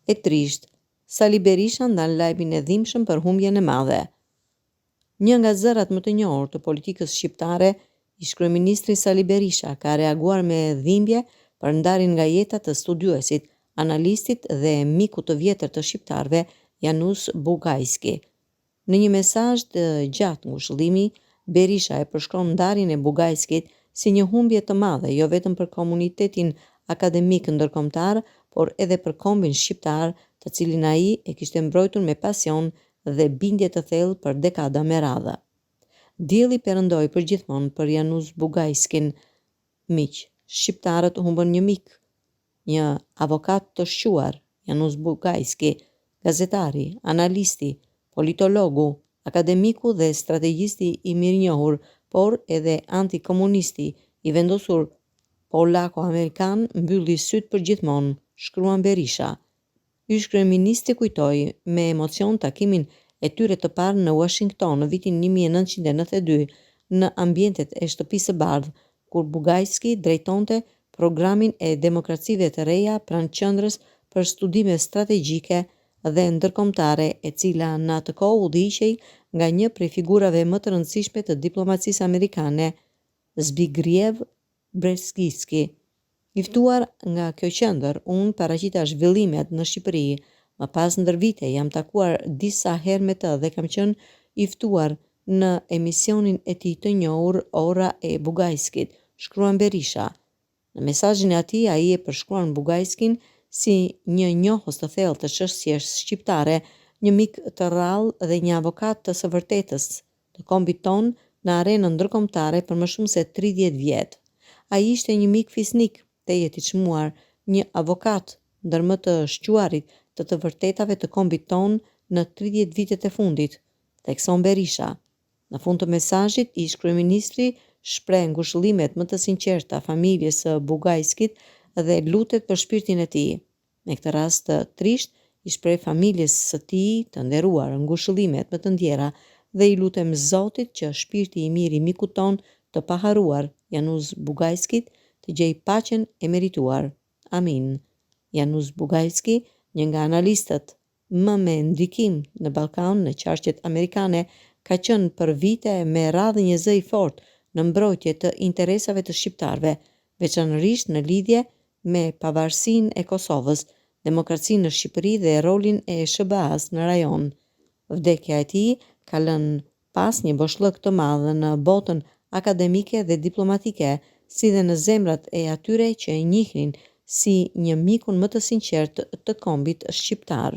E trisht, Sali Berisha ndan lajmin e dhimbshëm për humbjen e madhe. Një nga zërat më të njohur të politikës shqiptare, ish-kryeministri Sali Berisha ka reaguar me dhimbje për ndarjen nga jeta të studiuesit, analistit dhe mikut të vjetër të shqiptarëve, Janus Bugajski. Në një mesazh të gjatë ngushëllimi, Berisha e përshkron ndarjen e Bugajskit si një humbje të madhe jo vetëm për komunitetin akademik ndërkombëtar, por edhe për kombin shqiptar, të cilin ai e kishte mbrojtur me pasion dhe bindje të thellë për dekada me radhë. Dielli perëndoi përgjithmonë për Janus Bugajskin. Miq, shqiptarët humbën një mik, një avokat të shquar, Janus Bugajski, gazetari, analisti, politologu, akademiku dhe strategjisti i mirënjohur, por edhe antikomunisti i vendosur polako-amerikan mbylli syt përgjithmonë, shkruan Berisha. Ish-kryeministri kujtoi me emocion takimin e tyre të parë në Washington në vitin 1992 në ambientet e Shtëpisë së Bardhë, kur Bugajski drejtonte programin e demokracive të reja pranë qendrës për studime strategjike dhe ndërkombëtare, e cila në atë kohë udhëhiqej nga një prej figurave më të rëndësishme të diplomacisë amerikane, Zbigniew Brzezinski. I ftuar nga kjo qendër, unë paraqita zhvillimet në Shqipëri. Më pas ndër vite jam takuar disa herë me të dhe kam qenë i ftuar në emisionin e tij të njohur Ora e Bugajskit, shkruan Berisha. Në mesazhin e atij ai e përshkruan Bugajskin si një njohës të thellë të çështjes shqiptare, një mik të rrallë dhe një avokat të së vërtetës të kombit ton në arenën ndërkombëtare për më shumë se 30 vjet. Ai ishte një mik fisnik, tejet i çmuar, një avokat ndër më të shquarit të vërtetave të kombit ton në 30 vitet e fundit, thekson Berisha. Në fund të mesazhit, ish-kryeministri shpreh ngushëllimet më të sinqerta familjes së Bugajskit dhe lutet për shpirtin e tij. Në këtë rast të trisht, i shpreh familjes së tij të nderuar ngushëllimet më të ndjera dhe i lutem Zotit që shpirti i mirë i mikut ton të paharruar, Janus Bugajskit, të gjej paqen e merituar. Amin. Janus Bugajski, një nga analistët më me ndikim në Ballkan në qarqet amerikane, ka qenë për vite me radhë një zë i fortë në mbrojtje të interesave të shqiptarëve, veçanërisht në lidhje me pavarësinë e Kosovës, demokracinë në Shqipëri dhe rolin e SBA-s në rajon. Vdekja e tij ka lënë pas një boshllëk të madh në botën akademike dhe diplomatike, si dhe në zemrat e atyre që e njihnin si një mikun më të sinqert të kombit shqiptar.